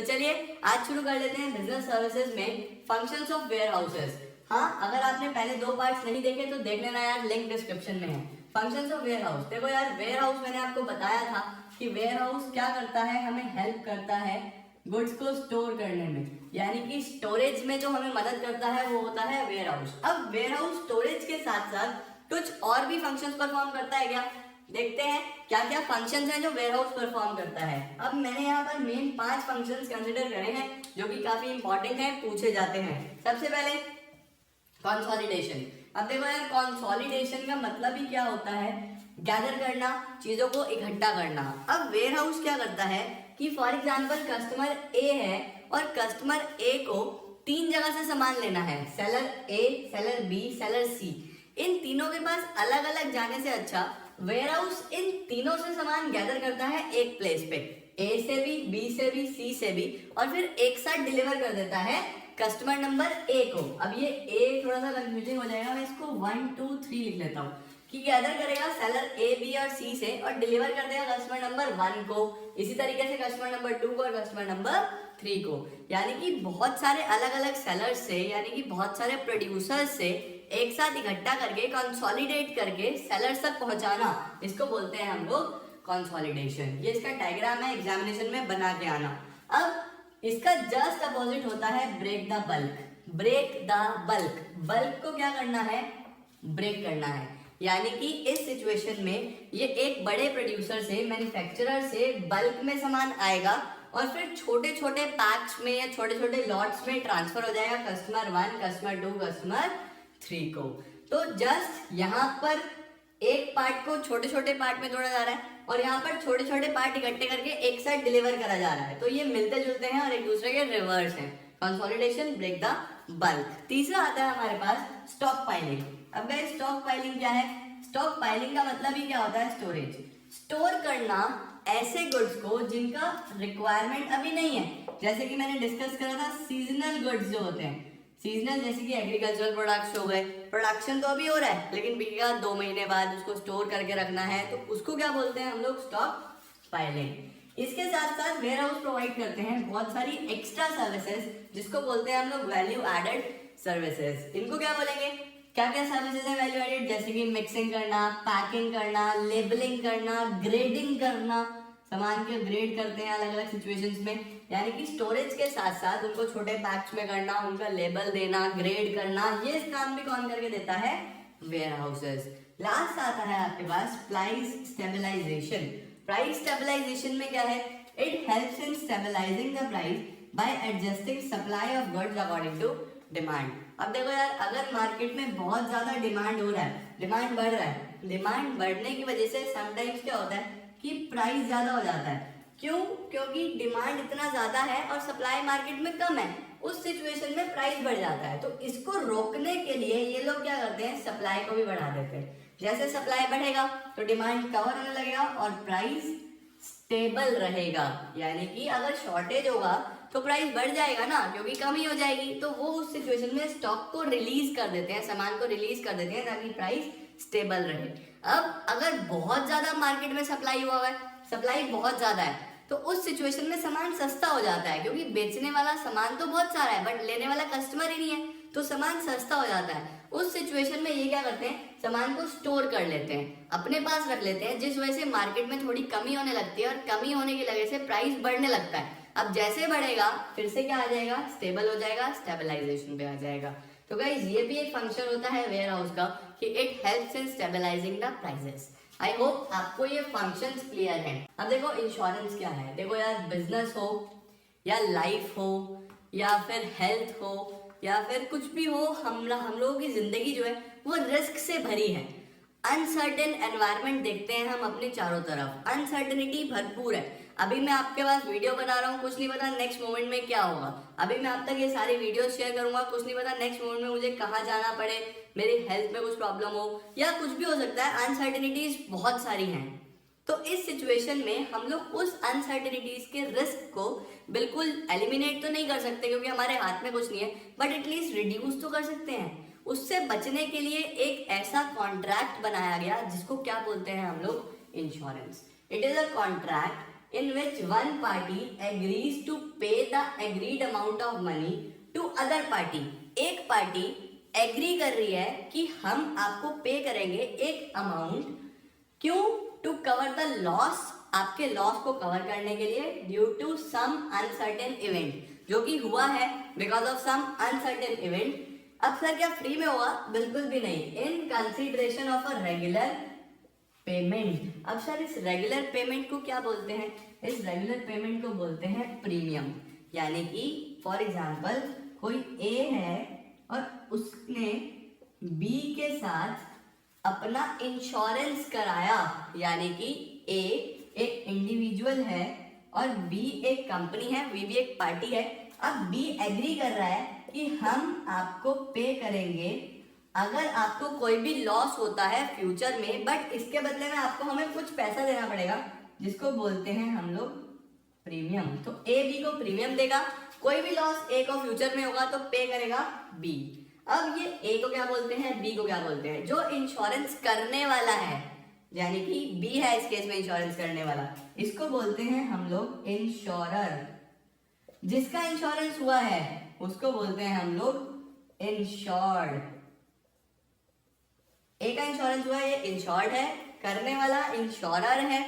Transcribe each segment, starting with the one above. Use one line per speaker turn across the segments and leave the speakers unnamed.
तो चलिए आज शुरू कर लेते हैं बिजनेस सर्विसेज में फंक्शंस ऑफ वेयर हाउसेज। हाँ, अगर आपने पहले 2 पार्ट्स नहीं देखे तो देख लेना यार, लिंक डिस्क्रिप्शन में है। Functions of ware house. देखो यार, वेयर हाउस मैंने आपको बताया था कि वेयर हाउस क्या करता है, हमें हेल्प करता है गुड्स को स्टोर करने में, यानी कि स्टोरेज में जो हमें मदद करता है वो होता है वेयर हाउस। अब वेयर हाउस स्टोरेज के साथ साथ कुछ और भी फंक्शंस परफॉर्म करता है क्या, देखते हैं क्या क्या फंक्शंस हैं जो वेयर हाउस परफॉर्म करता है। अब मैंने यहाँ पर मेन 5 फंक्शंस कंसिडर करे हैं जो कि काफी इंपॉर्टेंट है, पूछे जाते हैं। सबसे पहले कंसोलिडेशन। अब देखो यार, कंसोलिडेशन का मतलब ही क्या होता है, गैदर करना, चीजों को इकट्ठा करना। अब वेयर हाउस क्या करता है कि फॉर एग्जांपल कस्टमर ए है और कस्टमर ए को 3 जगह से सामान लेना है, सेलर ए, सेलर बी, सेलर सी। इन तीनों के पास अलग अलग जाने से अच्छा वेयर हाउस इन तीनों से सामान गैदर करता है एक प्लेस पे, ए से भी, बी से भी, सी से भी, और फिर एक साथ डिलीवर कर देता है कस्टमर नंबर ए को। अब ये ए थोड़ा सा कंफ्यूजिंग हो जाएगा, मैं इसको 1 2 3 लिख लेता हूँ कि गैदर करेगा सेलर ए, बी और सी से और डिलीवर कर देगा कस्टमर नंबर 1 को, इसी तरीके से कस्टमर नंबर 2 को और कस्टमर नंबर 3 को। यानी कि बहुत सारे अलग अलग सेलर्स से, यानी कि बहुत सारे प्रोड्यूसर्स से एक साथ इकट्ठा करके कंसोलिडेट करके सेलर्स तक पहुंचाना, इसको बोलते हैं हम लोग कंसोलिडेशन। ये इसका डायग्राम है, एग्जामिनेशन में बना के आना। अब इसका जस्ट अपोजिट होता है break the bulk. Break the bulk, bulk को क्या करना है, ब्रेक करना है। यानी कि इस सिचुएशन में ये एक बड़े प्रोड्यूसर से, मैन्युफैक्चरर से बल्क में सामान आएगा और फिर छोटे छोटे पैक्स में या छोटे छोटे लॉट्स में ट्रांसफर हो जाएगा कस्टमर 1, कस्टमर 2, कस्टमर 3 को। तो जस्ट यहाँ पर एक पार्ट को छोटे छोटे पार्ट में तोड़ा जा रहा है और यहाँ पर छोटे छोटे पार्ट इकट्ठे करके एक साथ डिलीवर करा जा रहा है। तो ये मिलते जुलते हैं और एक दूसरे के रिवर्स हैं। Consolidation, break the bulk. तीसरा आता है हमारे पास स्टॉक पाइलिंग। अब गाइस, स्टॉक पाइलिंग क्या है? स्टॉक पाइलिंग का मतलब ही क्या होता है, स्टोरेज। स्टोर करना ऐसे गुड्स को जिनका रिक्वायरमेंट अभी नहीं है, जैसे कि मैंने डिस्कस करा था सीजनल गुड्स जो होते हैं। सीजनल जैसे कि एग्रीकल्चरल प्रोडक्ट्स हो गए, प्रोडक्शन तो अभी हो रहा है लेकिन बिकेगा 2 महीने बाद, उसको स्टोर करके रखना है, तो उसको क्या बोलते हैं हम लोग, स्टॉक पाइलिंग। इसके साथ साथ वेयर हाउस प्रोवाइड करते हैं बहुत सारी एक्स्ट्रा सर्विसेज, जिसको बोलते हैं हम लोग वैल्यू एडेड सर्विसेज। इनको क्या बोलेंगे, क्या क्या सर्विसेज है वैल्यू एडेड, जैसे कि मिक्सिंग करना, पैकिंग करना, लेबलिंग करना, ग्रेडिंग करना, सामान के ग्रेड करते हैं अलग अलग सिचुएशंस में। यानी कि स्टोरेज के साथ साथ उनको छोटे पैक्स में करना, उनका लेबल देना, ग्रेड करना, ये काम भी कौन करके देता है, वेयर हाउसेस। लास्ट आता है आपके पास प्राइस स्टेबलाइजेशन। प्राइस स्टेबलाइजेशन में क्या है, it helps in stabilising the price by adjusting supply of goods according to demand. अब देखो यार, अगर मार्केट में बहुत ज्यादा डिमांड हो रहा है, डिमांड बढ़ रहा है, डिमांड बढ़ने की वजह से समटाइम्स क्या होता है कि प्राइस ज्यादा हो जाता है। क्यों? क्योंकि डिमांड इतना ज्यादा है और सप्लाई मार्केट में कम है, उस सिचुएशन में प्राइस बढ़ जाता है। तो इसको रोकने के लिए ये लोग क्या करते हैं, सप्लाई को भी बढ़ा देते हैं। जैसे सप्लाई बढ़ेगा तो डिमांड कवर होने लगेगा और प्राइस स्टेबल रहेगा। यानी कि अगर शॉर्टेज होगा तो प्राइस बढ़ जाएगा ना, क्योंकि कमी हो जाएगी। तो वो उस सिचुएशन में स्टॉक को रिलीज कर देते हैं, सामान को रिलीज कर देते हैं ताकि प्राइस स्टेबल रहे। अब अगर बहुत ज्यादा मार्केट में सप्लाई हुआ है, सप्लाई बहुत ज्यादा है, तो उस सिचुएशन में सामान सस्ता हो जाता है, क्योंकि बेचने वाला सामान तो बहुत सारा है बट लेने वाला कस्टमर ही नहीं है, तो सामान सस्ता हो जाता है। उस सिचुएशन में ये क्या करते हैं, सामान को स्टोर कर लेते हैं, अपने पास रख लेते हैं, जिस वजह से मार्केट में थोड़ी कमी होने लगती है और कमी होने की वजह से प्राइस बढ़ने लगता है। अब जैसे बढ़ेगा फिर से क्या आ जाएगा, स्टेबल हो जाएगा, स्टेबलाइजेशन पे आ जाएगा। तो गाइस, ये भी एक फंक्शन होता है वेयर हाउस का कि it helps in stabilising the prices. I hope आपको ये फंक्शंस क्लियर हैं। अब देखो इंश्योरेंस क्या है। देखो यार, बिजनेस हो या लाइफ हो या फिर हेल्थ हो या फिर कुछ भी हो, हम लोगों की जिंदगी जो है वो रिस्क से भरी है। अनसर्टेन एनवायरनमेंट देखते हैं हम अपने चारों तरफ, अनसर्टेनिटी भरपूर है। अभी मैं आपके पास वीडियो बना रहा हूँ, कुछ नहीं पता नेक्स्ट मोमेंट में क्या होगा। अभी मैं आप तक ये सारी वीडियोस शेयर करूंगा, कुछ नहीं पता नेक्स्ट मोमेंट में मुझे कहाँ जाना पड़े, मेरी हेल्थ में कुछ प्रॉब्लम हो या कुछ भी हो सकता है। अनसर्टेनिटीज बहुत सारी हैं। तो इस सिचुएशन में हम लोग उस अनसर्टेनिटीज के रिस्क को बिल्कुल एलिमिनेट तो नहीं कर सकते क्योंकि हमारे हाथ में कुछ नहीं है, बट एटलीस्ट रिड्यूस तो कर सकते हैं। उससे बचने के लिए एक ऐसा कॉन्ट्रैक्ट बनाया गया जिसको क्या बोलते हैं हम लोग, insurance. It is a contract in which one party agrees to pay the agreed amount of money to other party. एक पार्टी एग्री कर रही है कि हम आपको पे करेंगे एक अमाउंट, क्यों? टू कवर द लॉस, आपके लॉस को कवर करने के लिए, due to some uncertain event, जो कि हुआ है because of some uncertain event. अब सर क्या फ्री में होगा? बिल्कुल भी नहीं, in consideration of a regular payment. अब सर इस रेगुलर पेमेंट को क्या बोलते हैं? इस रेगुलर पेमेंट को बोलते हैं प्रीमियम। यानी कि फॉर एग्जांपल कोई ए है और उसने बी के साथ अपना इंश्योरेंस कराया, यानी कि ए एक इंडिविजुअल है और बी एक कंपनी है, वी भी एक पार्टी है। अब बी एग्री कर रहा है कि हम आपको पे करेंगे अगर आपको कोई भी लॉस होता है फ्यूचर में, बट इसके बदले में आपको हमें कुछ पैसा देना पड़ेगा, जिसको बोलते हैं हम लोग प्रीमियम। तो ए बी को प्रीमियम देगा, कोई भी लॉस ए को फ्यूचर में होगा तो पे करेगा बी। अब ये ए को क्या बोलते हैं, बी को क्या बोलते हैं? जो इंश्योरेंस करने वाला है, यानी कि बी है इस केस में इंश्योरेंस करने वाला, इसको बोलते हैं हम लोग इंश्योरर। जिसका इंश्योरेंस हुआ है उसको बोलते हैं हम लोग इंश्योर्ड। ए का इंश्योरेंस हुआ है, ये इंश्योर्ड है, करने वाला इंश्योरर है,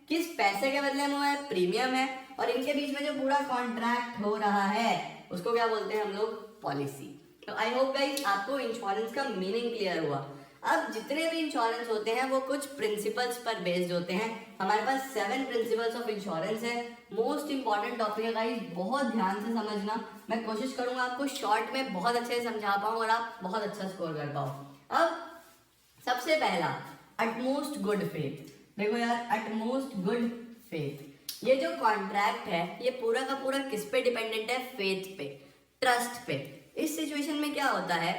किस पैसे के बदले में हुआ है? प्रीमियम है, और इनके बीच में जो पूरा कॉन्ट्रैक्ट हो रहा है उसको क्या बोलते हैं हम लोग? पॉलिसी। तो आई होप गाइस आपको इंश्योरेंस का मीनिंग क्लियर हुआ। अब जितने भी इंश्योरेंस होते हैं वो कुछ प्रिंसिपल्स पर बेस्ड होते हैं। हमारे पास 7 प्रिंसिपल्स ऑफ इंश्योरेंस है। मोस्ट इंपॉर्टेंट टॉपिक है गाइस, बहुत ध्यान से समझना। मैं कोशिश करूंगा आपको शॉर्ट में बहुत अच्छे से समझा पाऊं और आप बहुत अच्छा स्कोर कर पाओ। अब सबसे पहला, अटमोस्ट गुड फेथ। देखो यार, अटमोस्ट गुड फेथ, ये जो कॉन्ट्रैक्ट है ये पूरा का पूरा किस पे डिपेंडेंट है? फेथ पे, ट्रस्ट पे। इस सिचुएशन में क्या होता है,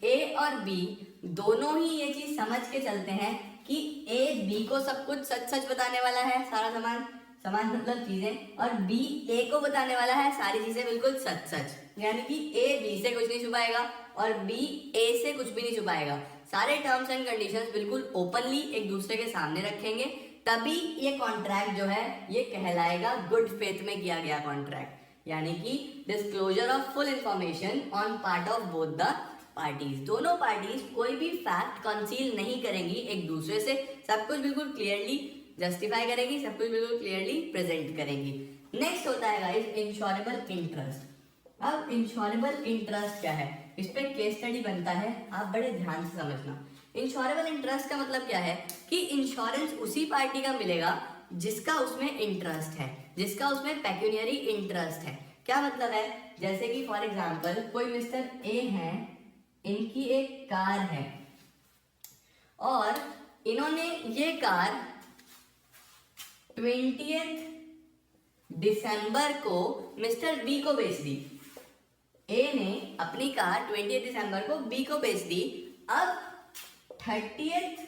ए और बी दोनों ही ये चीज समझ के चलते हैं कि ए बी को सब कुछ सच सच बताने वाला है, सारा सामान मतलब चीजें, और बी ए को बताने वाला है सारी चीजें बिल्कुल सच सच। यानी कि ए बी से कुछ नहीं छुपाएगा और बी ए से कुछ भी नहीं छुपाएगा। सारे टर्म्स एंड कंडीशंस बिल्कुल ओपनली एक दूसरे के सामने रखेंगे, तभी ये कॉन्ट्रैक्ट जो है ये कहलाएगा गुड फेथ में किया गया कॉन्ट्रैक्ट। यानी कि disclosure of full information on part of both the parties. दोनों पार्टीज कोई भी फैक्ट कंसील नहीं करेंगी एक दूसरे से, सब कुछ बिल्कुल क्लियरली जस्टिफाई करेंगी, सब कुछ बिल्कुल क्लियरली प्रेजेंट करेंगी। नेक्स्ट होता है गाइस इंश्योरेबल इंटरेस्ट। अब इंश्योरेबल इंटरेस्ट क्या है, इस पे केस स्टडी बनता है, आप बड़े ध्यान से समझना। इंश्योरेबल इंटरेस्ट का मतलब क्या है कि इंश्योरेंस उसी पार्टी का मिलेगा जिसका उसमें इंटरेस्ट है, जिसका उसमें पेक्यूनियरी इंटरेस्ट है। क्या मतलब है, जैसे कि फॉर एग्जांपल कोई मिस्टर ए है, इनकी एक कार है और इन्होंने ये कार 20 दिसंबर को मिस्टर बी को बेच दी। ए ने अपनी कार 20 दिसंबर को बी को बेच दी। अब 30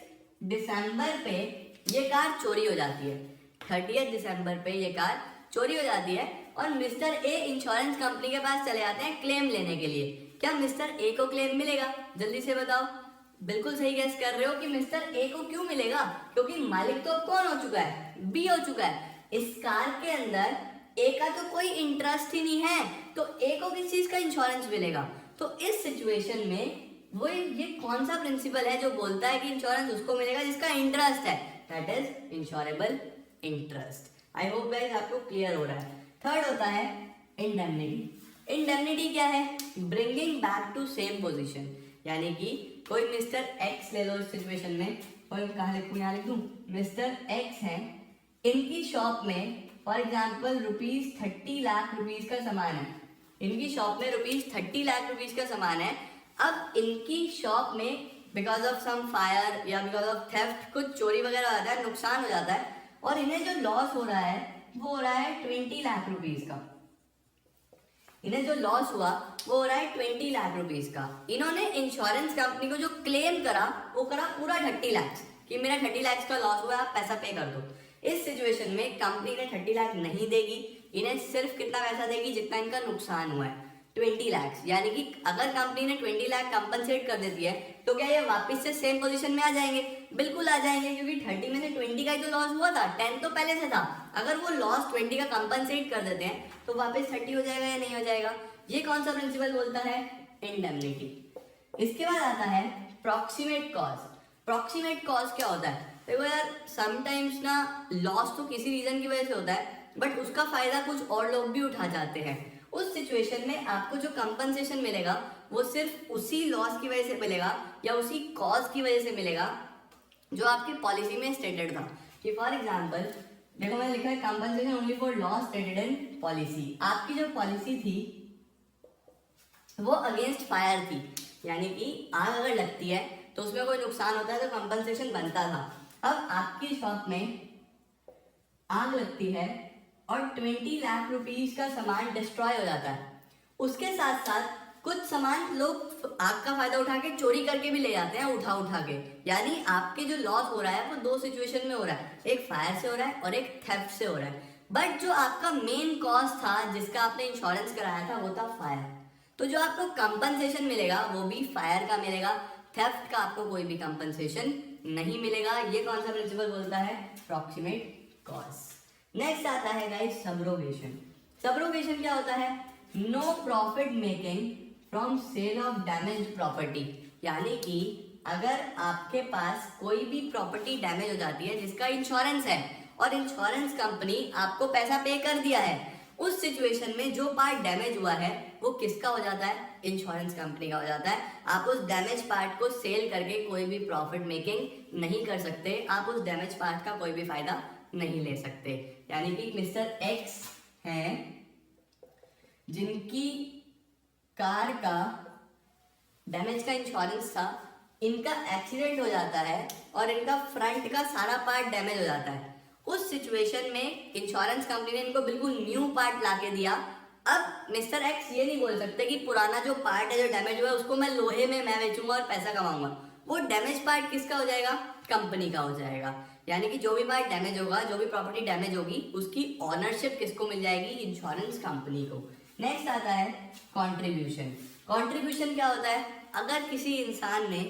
दिसंबर पे ये कार चोरी हो जाती है। 30 दिसंबर पे ये कार चोरी हो जाती है और मिस्टर ए इंश्योरेंस कंपनी के पास चले जाते हैं क्लेम लेने के लिए। क्या मिस्टर ए को क्लेम मिलेगा? जल्दी से बताओ। बिल्कुल सही गैस कर रहे हो कि मिस्टर ए को क्यों मिलेगा, क्योंकि मालिक तो कौन हो चुका है? बी हो चुका है। इस कार के अंदर ए का तो कोई इंटरेस्ट ही नहीं है, तो ए को किस चीज का इंश्योरेंस मिलेगा? तो इस सिचुएशन में वो ये कौन सा प्रिंसिपल है जो बोलता है कि इंश्योरेंस उसको मिलेगा जिसका इंटरेस्ट है? That is insurable interest. I hope guys आपको क्लियर हो रहा है। थर्ड होता है इंडेमनिटी। इंडेमनिटी क्या है? Bringing back to same position. यानी कि कोई मिस्टर एक्स ले लो इस सिचुएशन में, और कहाँ लिखूं, यहाँ लिख दूं, मिस्टर एक्स है, इनकी शॉप में फॉर एग्जाम्पल ₹30 लाख का सामान है। इनकी शॉप में ₹30 लाख का सामान है। अब इनकी शॉप में बिकॉज ऑफ सम फायर या बिकॉज ऑफ थेफ्ट कुछ चोरी वगैरह हो जाता है, नुकसान हो जाता है, और इन्हें जो लॉस हो रहा है वो हो रहा है 20 लाख रुपीज का। इन्हें जो लॉस हुआ वो हो रहा है 20 लाख रुपीज का। इन्होंने इंश्योरेंस कंपनी को जो क्लेम करा वो करा पूरा 30 लाख कि मेरा 30 लाख का लॉस हुआ, आप पैसा पे कर दो। इस सिचुएशन में कंपनी ने 30 लाख नहीं देगी, इन्हें सिर्फ कितना पैसा देगी? जितना इनका नुकसान हुआ है। 20 लाख, यानी कि अगर कंपनी ने 20 लाख कंपनसेट कर देती है तो क्या ये वापस से सेम पोजीशन में आ जाएंगे? बिल्कुल आ जाएंगे, क्योंकि 30 में से 20 का ही तो लॉस हुआ था, 10 तो पहले से था। अगर वो लॉस 20 का कंपनसेट कर देते हैं तो वापस 30 हो जाएगा या नहीं हो जाएगा? ये कौन सा प्रिंसिपल बोलता है? इंडेमनिटी। इसके बाद आता है प्रॉक्सिमेट कॉज। प्रॉक्सिमेट कॉज क्या होता है? देखो यार, समटाइम्स ना लॉस तो किसी रीजन की वजह से होता है, बट उसका फायदा कुछ और लोग भी उठा जाते हैं। उस सिचुएशन में आपको जो कंपनसेशन मिलेगा वो सिर्फ उसी लॉस की वजह से मिलेगा या उसी कॉज की वजह से मिलेगा जो आपकी पॉलिसी में स्टेटेड था। कि फॉर एग्जांपल देखो, मैंने लिखा है compensation only for loss stated in policy. आपकी जो पॉलिसी थी वो अगेंस्ट फायर थी, यानी कि आग अगर लगती है तो उसमें कोई नुकसान होता है तो कंपनसेशन बनता था। अब आपकी शॉप में आग लगती है और 20 लाख रुपीस का सामान डिस्ट्रॉय हो जाता है। उसके साथ साथ कुछ सामान लोग आग का फायदा उठा के चोरी करके भी ले जाते हैं, उठा के। यानी आपके जो लॉस हो रहा है वो दो सिचुएशन में हो रहा है, एक फायर से हो रहा है और एक थेफ्ट से हो रहा है। बट जो आपका मेन कॉस्ट था जिसका आपने इंश्योरेंस कराया था वो था फायर। तो जो आपको कंपनसेशन मिलेगा वो भी फायर का मिलेगा, थेफ्ट का आपको कोई भी कंपनसेशन नहीं मिलेगा। ये कौन सा प्रिंसिपल बोलता है? Proximate cause. नेक्स्ट आता है गाइस सब्रोगेशन। सब्रोगेशन क्या होता है? No profit making from sale of damage property. यानी कि अगर आपके पास कोई भी प्रॉपर्टी डैमेज हो जाती है जिसका इंश्योरेंस है और इंश्योरेंस कंपनी आपको पैसा पे कर दिया है, उस सिचुएशन में जो पार्ट डैमेज हुआ है वो किसका हो जाता है? इंश्योरेंस कंपनी का हो जाता है। आप उस डैमेज पार्ट को सेल करके कोई भी प्रॉफिट मेकिंग नहीं कर सकते, आप उस डैमेज पार्ट का कोई भी फायदा नहीं ले सकते। यानी कि मिस्टर एक्स हैं जिनकी कार का डैमेज का इंश्योरेंस था, इनका एक्सीडेंट हो जाता है और इनका फ्रंट का सारा पार्ट डैमेज हो जाता है। उस सिचुएशन में इंश्योरेंस कंपनी ने इनको बिल्कुल न्यू पार्ट लाके दिया। अब मिस्टर एक्स ये नहीं बोल सकते कि पुराना जो पार्ट है जो डैमेज हुआ है उसको मैं लोहे में मैं बेचूंगा और पैसा कमाऊंगा। वो डैमेज पार्ट किसका हो जाएगा? कंपनी का हो जाएगा। यानी कि जो भी पार्ट डैमेज होगा, जो भी प्रॉपर्टी डैमेज होगी, उसकी ऑनरशिप किसको मिल जाएगी? इंश्योरेंस कंपनी को। नेक्स्ट आता है कंट्रीब्यूशन। कंट्रीब्यूशन क्या होता है? अगर किसी इंसान ने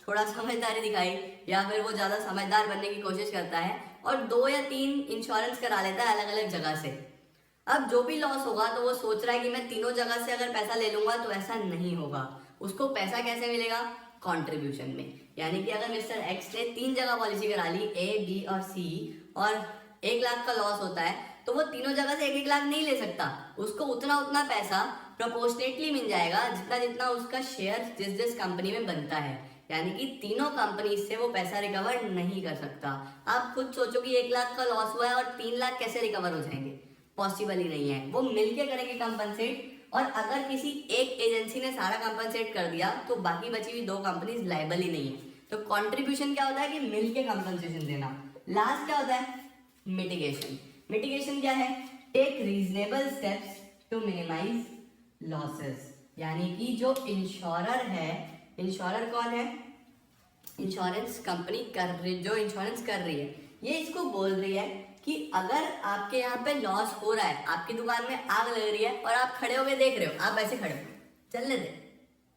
थोड़ा समझदारी दिखाई या फिर वो ज़्यादा समझदार बनने की कोशिश करता है और 2 या 3 इंश्योरेंस करा लेता है अलग अलग जगह से, अब जो भी लॉस होगा तो वो सोच रहा है कि मैं तीनों जगह से अगर पैसा ले लूंगा तो ऐसा नहीं होगा। उसको पैसा कैसे मिलेगा? कंट्रीब्यूशन में। यानी कि अगर मिस्टर एक्स ने 3 जगह पॉलिसी करा ली, ए, बी और सी, और 1 लाख का लॉस होता है तो वो तीनों जगह से 1-1 लाख नहीं ले सकता। उसको उतना पैसा प्रोपोर्शनेटली मिल जाएगा जितना उसका शेयर जिस कंपनी में बनता है। यानी कि तीनों कंपनी से वो पैसा रिकवर नहीं कर सकता। आप खुद सोचो कि 1 लाख का लॉस हुआ है और 3 लाख कैसे रिकवर हो जाएंगे? पॉसिबल ही नहीं है। वो मिलके करेंगे कंपनसेट, और अगर किसी एक एजेंसी ने सारा कंपनसेट कर दिया तो बाकी बची हुई 2 कंपनीज लायबल ही नहीं है। तो कंट्रीब्यूशन क्या होता है? कि मिलके कंपनसेशन देना। लास्ट क्या होता है? मिटिगेशन। मिटिगेशन क्या है? Take reasonable steps to minimise losses. यानी कि जो इंश्योरर है, इंश्योरर कौन है? इंश्योरेंस कंपनी जो इंश्योरेंस कर रही है, ये इसको बोल रही है कि अगर आपके यहाँ पे लॉस हो रहा है, आपकी दुकान में आग लग रही है और आप खड़े होके देख रहे हो, आप ऐसे खड़े हो, चलने दे,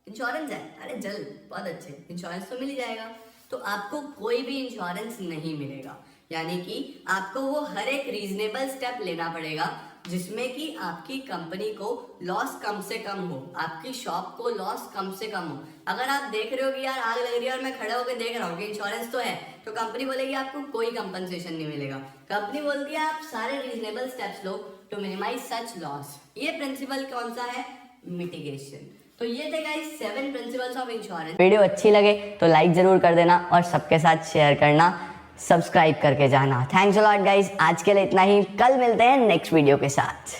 इंश्योरेंस है, अरे जल, बहुत अच्छे, इंश्योरेंस तो मिल ही जाएगा। तो आपको कोई भी इंश्योरेंस नहीं मिलेगा। यानी कि आपको वो हर एक रीजनेबल स्टेप लेना पड़ेगा जिसमें कि आपकी कंपनी को लॉस कम से कम हो, आपकी शॉप को लॉस कम से कम हो। अगर आप देख रहे हो कि यार आग लग रही है और मैं खड़े होकर देख रहा हूँ कि इंश्योरेंस तो है, तो कंपनी बोलेगी आपको कोई कंपनसेशन नहीं मिलेगा। कंपनी बोलती है आप सारे रीजनेबल स्टेप्स लो टू मिनिमाइज सच लॉस। ये प्रिंसिपल कौन सा है? मिटिगेशन। तो ये थे guys 7 principles of insurance. Video अच्छी लगे तो लाइक जरूर कर देना और सबके साथ शेयर करना, सब्सक्राइब करके जाना। थैंक्स अ लॉट गाइस, आज के लिए इतना ही। कल मिलते हैं नेक्स्ट वीडियो के साथ।